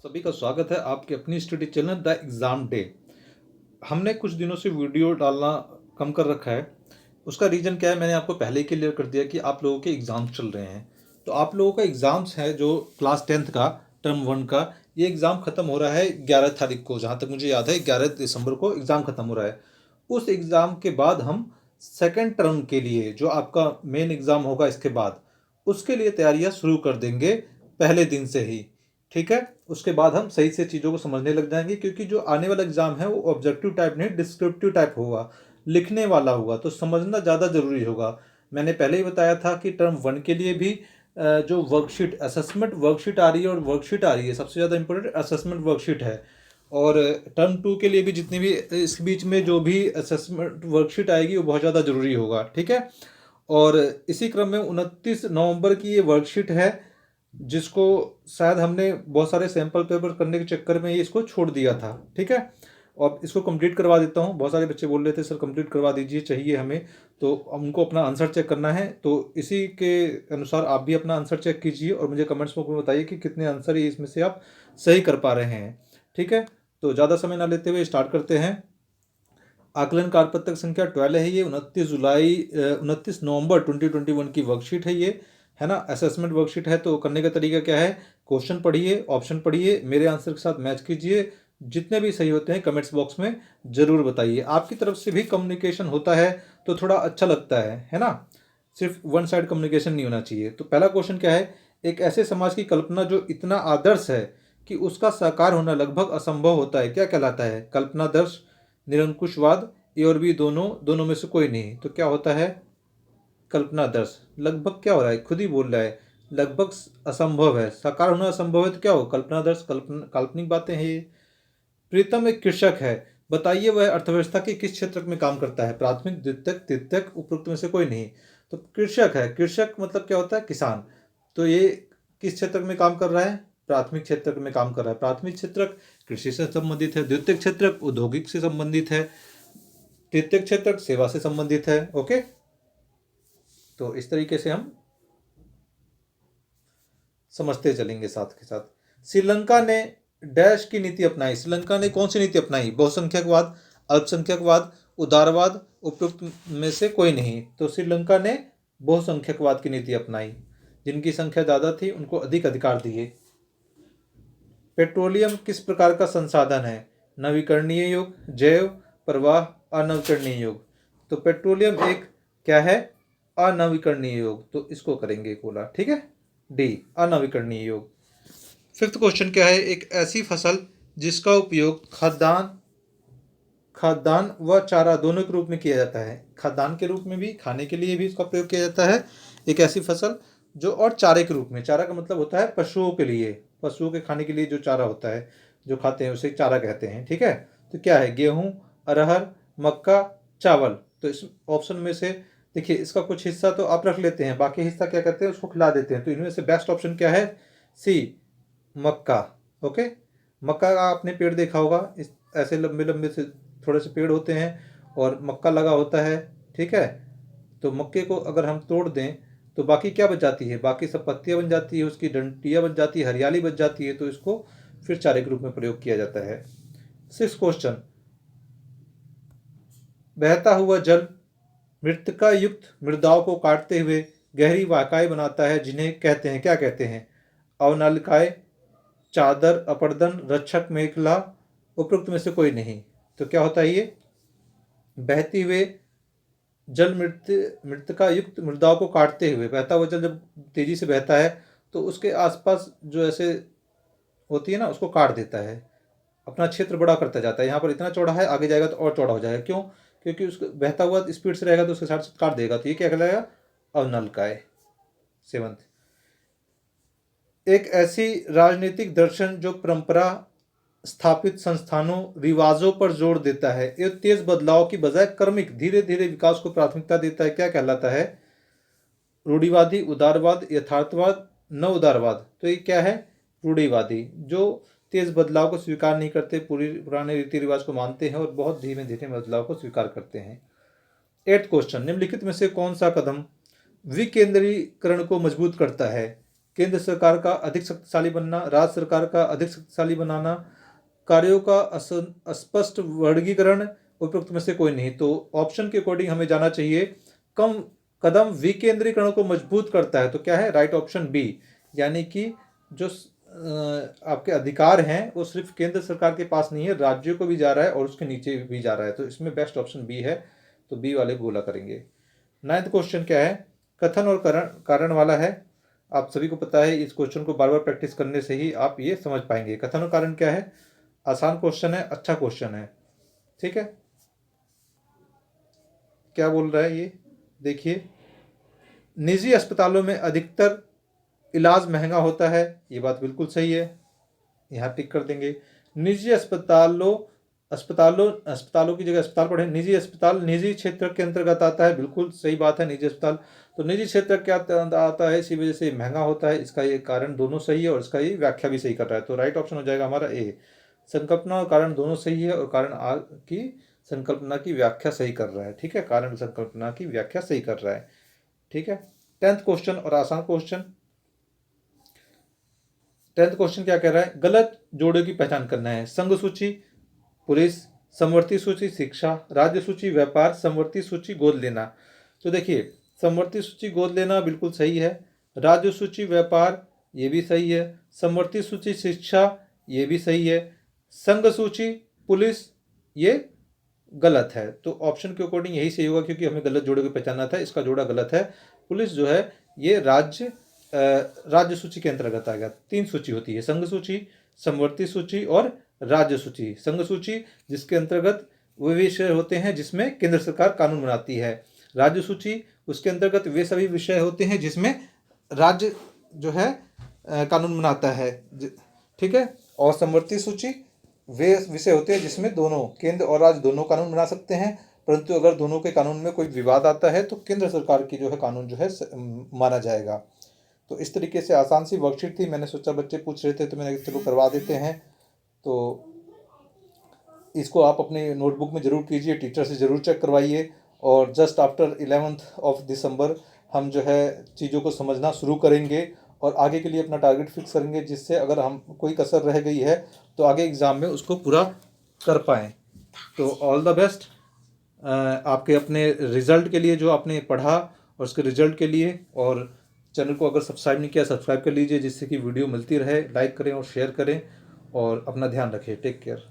सभी का स्वागत है आपके अपनी study channel the exam day. हमने कुछ दिनों से वीडियो डालना कम कर रखा है। उसका रीज़न क्या है, मैंने आपको पहले ही क्लियर कर दिया कि आप लोगों के एग्ज़ाम्स चल रहे हैं। तो आप लोगों का एग्ज़ाम्स है जो क्लास 10th का टर्म 1 का, ये एग्ज़ाम ख़त्म हो रहा है 11 तारीख को। जहाँ तक मुझे याद है 11 दिसंबर को एग्ज़ाम ख़त्म हो रहा है। उस एग्ज़ाम के बाद हम सेकेंड टर्म के लिए जो आपका मेन एग्ज़ाम होगा इसके बाद, उसके लिए तैयारियाँ शुरू कर देंगे पहले दिन से ही। ठीक है, उसके बाद हम सही से चीज़ों को समझने लग जाएंगे, क्योंकि जो आने वाला एग्जाम है वो ऑब्जेक्टिव टाइप नहीं, डिस्क्रिप्टिव टाइप होगा, लिखने वाला होगा, तो समझना ज़्यादा ज़रूरी होगा। मैंने पहले ही बताया था कि टर्म 1 के लिए भी जो वर्कशीट असेसमेंट वर्कशीट आ रही है और वर्कशीट आ रही है, सबसे ज़्यादा इंपॉर्टेंट असेसमेंट वर्कशीट है। और टर्म 2 के लिए भी जितनी भी इस बीच में जो भी असेसमेंट वर्कशीट आएगी वो बहुत ज़्यादा ज़रूरी होगा। ठीक है, और इसी क्रम में 29 नवंबर की ये वर्कशीट है, जिसको शायद हमने बहुत सारे सैंपल पेपर करने के चक्कर में ये इसको छोड़ दिया था। ठीक है, और इसको कंप्लीट करवा देता हूँ। बहुत सारे बच्चे बोल रहे थे सर कंप्लीट करवा दीजिए, चाहिए हमें, तो उनको अपना आंसर चेक करना है। तो इसी के अनुसार आप भी अपना आंसर चेक कीजिए और मुझे कमेंट्स में बताइए कि कितने आंसर ही इसमें से आप सही कर पा रहे हैं। ठीक है, तो ज़्यादा समय ना लेते हुए स्टार्ट करते हैं। आकलन कार्यपत्रक संख्या 12 है ये, 29 नवंबर 2021 की वर्कशीट है ये, है ना। असेसमेंट वर्कशीट है, तो करने का तरीका क्या है, क्वेश्चन पढ़िए, ऑप्शन पढ़िए, मेरे आंसर के साथ मैच कीजिए, जितने भी सही होते हैं कमेंट्स बॉक्स में ज़रूर बताइए। आपकी तरफ से भी कम्युनिकेशन होता है तो थोड़ा अच्छा लगता है ना। सिर्फ वन साइड कम्युनिकेशन नहीं होना चाहिए। तो पहला क्वेश्चन क्या है, एक ऐसे समाज की कल्पना जो इतना आदर्श है कि उसका साकार होना लगभग असंभव होता है, क्या कहलाता है। कल्पनादर्श, निरंकुशवाद, ए और बी दोनों, दोनों में से कोई नहीं, तो क्या होता है कल्पनादर्श। लगभग क्या हो रहा है, खुद ही बोल रहा है लगभग असंभव है, साकार होना असंभव है, तो क्या हो कल्पनादर्श, काल्पनिक बातें हैं ये। प्रीतम एक कृषक है, बताइए वह अर्थव्यवस्था के किस क्षेत्र में काम करता है। प्राथमिक, द्वितीयक, तृतीयक, उपरोक्त में से कोई नहीं। तो कृषक है, कृषक मतलब क्या होता है किसान। तो ये किस क्षेत्र में काम कर रहा है, प्राथमिक क्षेत्र में काम कर रहा है। प्राथमिक क्षेत्र कृषि से संबंधित है, द्वितीयक क्षेत्र औद्योगिक से संबंधित है, तृतीयक क्षेत्र सेवा से संबंधित है। ओके, तो इस तरीके से हम समझते चलेंगे साथ के साथ। श्रीलंका ने डैश की नीति अपनाई। श्रीलंका ने कौन सी नीति अपनाई, बहुसंख्यकवाद, अल्पसंख्यकवाद, उदारवाद, उपयुक्त में से कोई नहीं। तो श्रीलंका ने बहुसंख्यकवाद की नीति अपनाई, जिनकी संख्या ज़्यादा थी उनको अधिक अधिकार दिए। पेट्रोलियम किस प्रकार का संसाधन है, नवीकरणीय योग, जैव, प्रवाह, अनवीकरणीय योग। तो पेट्रोलियम एक क्या है, अनवीकरणीय योग, तो इसको करेंगे कोला। ठीक है, डी अनवीकरणीय योग। फिफ्थ क्वेश्चन क्या है, एक ऐसी फसल जिसका उपयोग खाद्यान्न व चारा दोनों के रूप में किया जाता है। खाद्यान्न के रूप में भी, खाने के लिए भी इसका प्रयोग किया जाता है। एक ऐसी फसल जो, और चारे के रूप में, चारा का मतलब होता है पशुओं के लिए, पशुओं के खाने के लिए जो चारा होता है जो खाते हैं उसे चारा कहते हैं। ठीक है, तो क्या है, गेहूं, अरहर, मक्का, चावल। तो इस ऑप्शन में से देखिए, इसका कुछ हिस्सा तो आप रख लेते हैं, बाकी हिस्सा क्या करते हैं, उसको खिला देते हैं। तो इनमें से बेस्ट ऑप्शन क्या है, सी, मक्का। ओके, मक्का का आपने पेड़ देखा होगा, इस ऐसे लंबे लंबे से थोड़े से पेड़ होते हैं और मक्का लगा होता है। ठीक है, तो मक्के को अगर हम तोड़ दें तो बाकी क्या बच जाती है, बाकी सब पत्तियां बन जाती है, उसकी डंटियां बच जाती है, हरियाली बच जाती है, तो इसको फिर चारे के रूप में प्रयोग किया जाता है। 6 क्वेश्चन, बहता हुआ जल मृत्तिका युक्त मृदाओं को काटते हुए गहरी वाकाएं बनाता है, जिन्हें कहते हैं, क्या कहते हैं। अवनालिकाएं, चादर, अपर्दन, रक्षक, मेखला, उपरोक्त में से कोई नहीं। तो क्या होता है ये, बहती हुए जल मृत्तिका युक्त मृदाओं को काटते हुए, बहता हुआ जल जब तेजी से बहता है तो उसके आसपास जो ऐसे होती है ना, उसको काट देता है, अपना क्षेत्र बड़ा करता जाता है। यहाँ पर इतना चौड़ा है, आगे जाएगा तो और चौड़ा हो जाएगा। क्यों, क्योंकि उसका बहता हुआ स्पीड से रहेगा तो उसके साथ साथ काट देगा। तो ये क्या कहलाएगा, अवनलकाय। 7, एक ऐसी राजनीतिक दर्शन जो परंपरा स्थापित संस्थानों रिवाजों पर जोर देता है, ये तेज बदलाव की बजाय क्रमिक धीरे धीरे विकास को प्राथमिकता देता है, क्या कहलाता है। रूढ़िवादी, उदारवाद, यथार्थवाद, न उदारवाद। तो ये क्या है, रूढ़िवादी, जो तेज बदलाव को स्वीकार नहीं करते, पूरी पुराने रीति रिवाज को मानते हैं और बहुत धीमे धीमे बदलाव को स्वीकार करते हैं। 8th क्वेश्चन, निम्नलिखित में से कौन सा कदम विकेंद्रीकरण को मजबूत करता है। केंद्र सरकार का अधिक शक्तिशाली बनना, राज्य सरकार का अधिक शक्तिशाली बनाना, कार्यों का अस्पष्ट वर्गीकरण, उपयुक्त में से कोई नहीं। तो ऑप्शन के अकॉर्डिंग हमें जाना चाहिए, कम कदम विकेंद्रीकरण को मजबूत करता है। तो क्या है? राइट ऑप्शन बी, यानी कि जो आपके अधिकार हैं वो सिर्फ केंद्र सरकार के पास नहीं है, राज्यों को भी जा रहा है और उसके नीचे भी जा रहा है। तो इसमें बेस्ट ऑप्शन बी है, तो बी वाले बोला करेंगे। 9th क्वेश्चन क्या है? कथन और कारण वाला है। आप सभी को पता है, इस क्वेश्चन को बार बार प्रैक्टिस करने से ही आप ये समझ पाएंगे। कथन और कारण क्या है? आसान क्वेश्चन है, अच्छा क्वेश्चन है, ठीक है। क्या बोल रहा है ये देखिए, निजी अस्पतालों में अधिकतर इलाज महंगा होता है, ये बात बिल्कुल सही है, यहाँ टिक कर देंगे। निजी अस्पतालों की जगह अस्पताल पढ़े, निजी अस्पताल निजी क्षेत्र के अंतर्गत आता है, बिल्कुल सही बात है। निजी अस्पताल तो निजी क्षेत्र क्या आता है, इसी वजह से महंगा होता है। इसका ये कारण दोनों सही है और इसका ये व्याख्या भी सही कर रहा है। तो राइट ऑप्शन हो जाएगा हमारा ए। संकल्पना और कारण दोनों सही है और कारण की संकल्पना की व्याख्या सही कर रहा है, ठीक है। कारण संकल्पना की व्याख्या सही कर रहा है, ठीक है। 10th क्वेश्चन और आसान क्वेश्चन। 10th क्वेश्चन क्या कह रहा है? गलत जोड़े की पहचान करना है। संघ सूची पुलिस, समवर्ती सूची शिक्षा, राज्य सूची व्यापार, समवर्ती सूची गोद लेना। तो देखिए, समवर्ती सूची गोद लेना बिल्कुल सही है, राज्य सूची व्यापार ये भी सही है, समवर्ती सूची शिक्षा ये भी सही है, संघ सूची पुलिस ये गलत है। तो ऑप्शन के अकॉर्डिंग यही सही होगा, क्योंकि हमें गलत जोड़े को पहचानना था, इसका जोड़ा गलत है। पुलिस जो है ये राज्य सूची के अंतर्गत आ गया। 3 सूची होती है, संघ सूची, समवर्ती सूची और राज्य सूची। संघ सूची जिसके अंतर्गत वे विषय होते हैं जिसमें केंद्र सरकार कानून बनाती है, राज्य सूची उसके अंतर्गत वे सभी विषय होते हैं जिसमें राज्य जो है कानून बनाता है, ठीक है। और समवर्ती सूची वे विषय होते हैं जिसमें दोनों केंद्र और राज्य दोनों कानून बना सकते हैं, परंतु अगर दोनों के कानून में कोई विवाद आता है तो केंद्र सरकार की जो है कानून जो है माना जाएगा। तो इस तरीके से आसान सी वर्कशीट थी, मैंने सोचा बच्चे पूछ रहे थे तो मैंने चलो करवा देते हैं। तो इसको आप अपने नोटबुक में ज़रूर कीजिए, टीचर से ज़रूर चेक करवाइए। और just after 11th of December हम जो है चीज़ों को समझना शुरू करेंगे और आगे के लिए अपना टारगेट फिक्स करेंगे, जिससे अगर हम कोई कसर रह गई है तो आगे एग्ज़ाम में उसको पूरा कर पाएँ। तो ऑल द बेस्ट आपके अपने रिज़ल्ट के लिए, जो आपने पढ़ा और उसके रिज़ल्ट के लिए। और चैनल को अगर सब्सक्राइब नहीं किया, सब्सक्राइब कर लीजिए, जिससे कि वीडियो मिलती रहे। लाइक करें और शेयर करें और अपना ध्यान रखें। Take care.